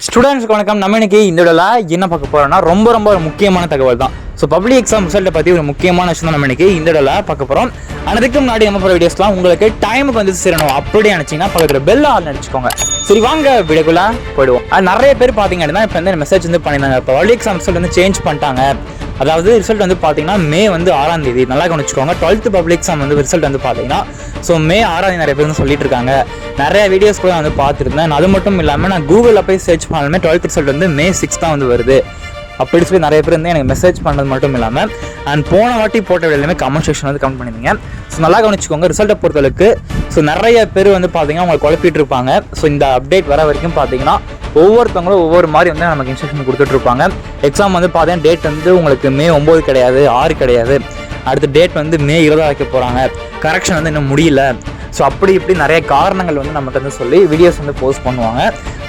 ஸ்டூடெண்ட்ஸ்க்கு வணக்கம். நம்ம இன்னைக்கு இந்த வீடியோவில் என்ன பார்க்க போகிறோம்னா ரொம்ப ஒரு முக்கியமான தகவல் தான். ஸோ பப்ளிக் எக்ஸாம் ரிசல்ட்டை பற்றி ஒரு முக்கியமான விஷயம் தான் நம்ம இன்னைக்கு இந்த வீடியோவில் பார்க்க போகிறோம். அதுக்கு முன்னாடி நம்ம போகிற வீடியோஸ்லாம் உங்களுக்கு டைமுக்கு வந்து சேரணும் அப்படியே நினச்சிங்கன்னா பக்கத்தில் பெல் ஆல் நினச்சிக்கோங்க. சரி வாங்க வீடியோக்குள்ளே போயிடுவோம். அது நிறைய பேர் பார்த்தீங்கன்னா இப்போ வந்து மெசேஜ் வந்து பண்ணியிருந்தாங்க. இப்போ பப்ளிக் எக்ஸாம் ரிசல்ட் வந்து சேஞ்ச் பண்ணிட்டாங்க. அதாவது ரிசல்ட் வந்து பார்த்தீங்கன்னா மே வந்து 6ஆம் தேதி. நல்லா கவனிச்சுக்கோங்க. 12th பப்ளிக் எக்ஸாம் வந்து ரிசல்ட் வந்து பார்த்தீங்கன்னா ஸோ மே 6ஆம் தேதி நிறைய பேர் வந்து சொல்லிட்டு இருக்காங்க. நிறைய வீடியோஸ் கூட வந்து பார்த்துருந்தேன். அது மட்டும் இல்லாமல் நான் கூகுளில் போய் சர்ச் பண்ணாலுமே 12th ரிசல்ட் வந்து May 6 தான் வந்து வருது அப்படி சொல்லி நிறைய பேர் வந்து எனக்கு மெசேஜ் பண்ணது மட்டும் இல்லாமல் அண்ட் போன வாட்டி போட்ட வீடியோலையுமே கமெண்ட் செக்ஷன் வந்து கமெண்ட் பண்ணியிருந்தீங்க. ஸோ நல்லா கவனிச்சுக்கோங்க. ரிசல்ட்டை பொறுத்தளவுக்கு ஸோ நிறைய பேர் வந்து பார்த்தீங்கன்னா உங்களுக்கு குழப்பிட்டு இருப்பாங்க. ஸோ இந்த அப்டேட் வர வரைக்கும் பார்த்தீங்கன்னா ஒவ்வொருத்தவங்களும் ஒவ்வொரு மாதிரி வந்து நமக்கு இன்ஸ்ட்ரக்ஷன் கொடுத்துட்ருப்பாங்க. எக்ஸாம் வந்து பார்த்தீங்கன்னா டேட் வந்து உங்களுக்கு May 9 கிடையாது, 6 கிடையாது. அடுத்த டேட் வந்து May 20 வைக்க போகிறாங்க. கரெக்ஷன் வந்து இன்னும் முடியல. ஸோ அப்படி இப்படி நிறைய காரணங்கள் வந்து நமக்கு வந்து சொல்லி வீடியோஸ் வந்து போஸ்ட் பண்ணுவாங்க.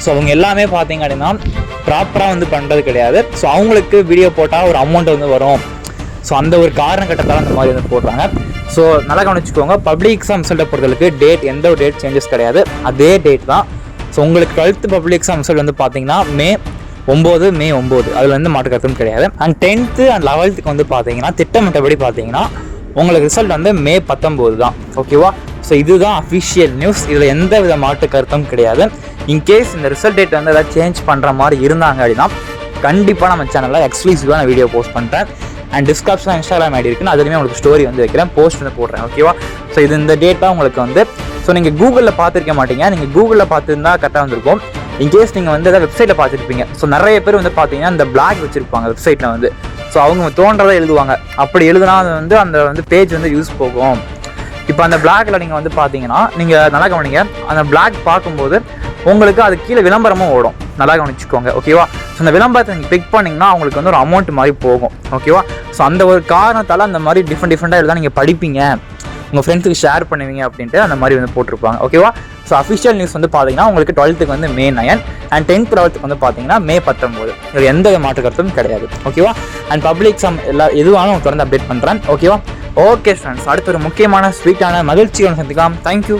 ஸோ அவங்க எல்லாமே பார்த்தீங்க அப்படின்னா ப்ராப்பராக வந்து பண்ணுறது கிடையாது. ஸோ அவங்களுக்கு வீடியோ போட்டால் ஒரு அமௌண்ட் வந்து வரும். ஸோ அந்த ஒரு காரண கட்டத்தால் அந்த மாதிரி வந்து போடுறாங்க. ஸோ நல்லா கவனிச்சுக்கோங்க. பப்ளிக் எக்ஸாம் ரிசல்ட்டை பொறுத்தளவுக்கு டேட் எந்த ஒரு டேட் சேஞ்சஸ் கிடையாது, அதே டேட் தான். ஸோ உங்களுக்கு 12th பப்ளிக் எக்ஸாம் ரிசல்ட் வந்து பார்த்தீங்கன்னா May 9 அதில் வந்து மாற்று கருத்தும் கிடையாது. அண்ட் 10th அண்ட் 11th வந்து பார்த்தீங்கன்னா திட்டமிட்டபடி பார்த்தீங்கன்னா உங்களுக்கு ரிசல்ட் வந்து May 19 தான். ஓகேவா? ஸோ இதுதான் அஃபிஷியல் நியூஸ். இதில் எந்த வித மாற்று கருத்தும் கிடையாது. இன்கேஸ் இந்த ரிசல்ட் டேட் வந்து எதாவது சேஞ்ச் பண்ணுற மாதிரி இருந்தாங்க அப்படின்னா கண்டிப்பாக நம்ம சேனலில் எக்ஸ்க்ளூசிவாக நான் வீடியோ போஸ்ட் பண்ணுறேன். அண்ட் டிஸ்கிரிப்ஷனில் Instagram ஐடி இருக்குது, அதுலேயுமே உங்களுக்கு ஸ்டோரி வந்து வைக்கிறேன், போஸ்ட் வந்து போடுறேன். ஓகேவா? ஸோ இது இந்த டேட்டாக உங்களுக்கு வந்து ஸோ நீங்கள் கூகுளில் பார்த்துருக்க மாட்டீங்க. நீங்கள் கூகுளில் பார்த்துருந்தா கரெக்டாக வந்திருக்கும். இன்கேஸ் நீங்கள் வந்து எதாவது வெப்சைட்டில் பார்த்துருப்பீங்க. ஸோ நிறைய பேர் வந்து பார்த்தீங்கன்னா இந்த பிளாக் வச்சுருப்பாங்க வெப்சைட்டில் வந்து. ஸோ அவங்க தோன்றதை எழுதுவாங்க. அப்படி எழுதுனா அது வந்து அந்த வந்து பேஜ் வந்து யூஸ் போகும். இப்போ அந்த பிளாக்ல நீங்கள் வந்து பார்த்தீங்கன்னா நீங்கள் நல்லா கவனிங்க. அந்த பிளாக் பார்க்கும்போது உங்களுக்கு அது கீழே விளம்பரமும் ஓடும். நல்லா கவனிச்சுக்கோங்க. ஓகேவா? ஸோ அந்த விளம்பரத்தை நீங்கள் கிளிக் பண்ணிங்கன்னா உங்களுக்கு வந்து ஒரு அமௌண்ட் மாதிரி போகும். ஓகேவா? ஸோ அந்த ஒரு காரணத்தால் அந்த மாதிரி டிஃப்ரெண்ட்டாக எழுதா நீங்கள் படிப்பீங்க, உங்கள் ஃப்ரெண்ட்ஸுக்கு ஷேர் பண்ணுவீங்க அப்படின்ட்டு அந்த மாதிரி வந்து போட்டிருப்பாங்க. ஓகேவா? ஸோ அஃபிஷியல் நியூஸ் வந்து பார்த்தீங்கன்னா உங்களுக்கு 12th வந்து May 9 அண்ட் 10th 12th வந்து பார்த்தீங்கன்னா May 19. இது எந்த மாற்று கருத்தும் கிடையாது. ஓகேவா? அண்ட் பப்ளிக் எக்ஸாம் எதுவாலும் உங்களுக்கு தொடர்ந்து அப்டேட் பண்ணுறேன். ஓகேவா? ஓகே ஃப்ரெண்ட்ஸ், அடுத்த ஒரு முக்கியமான ஸ்வீட்டான மகிழ்ச்சியான சந்திக்கலாம். தேங்க்யூ.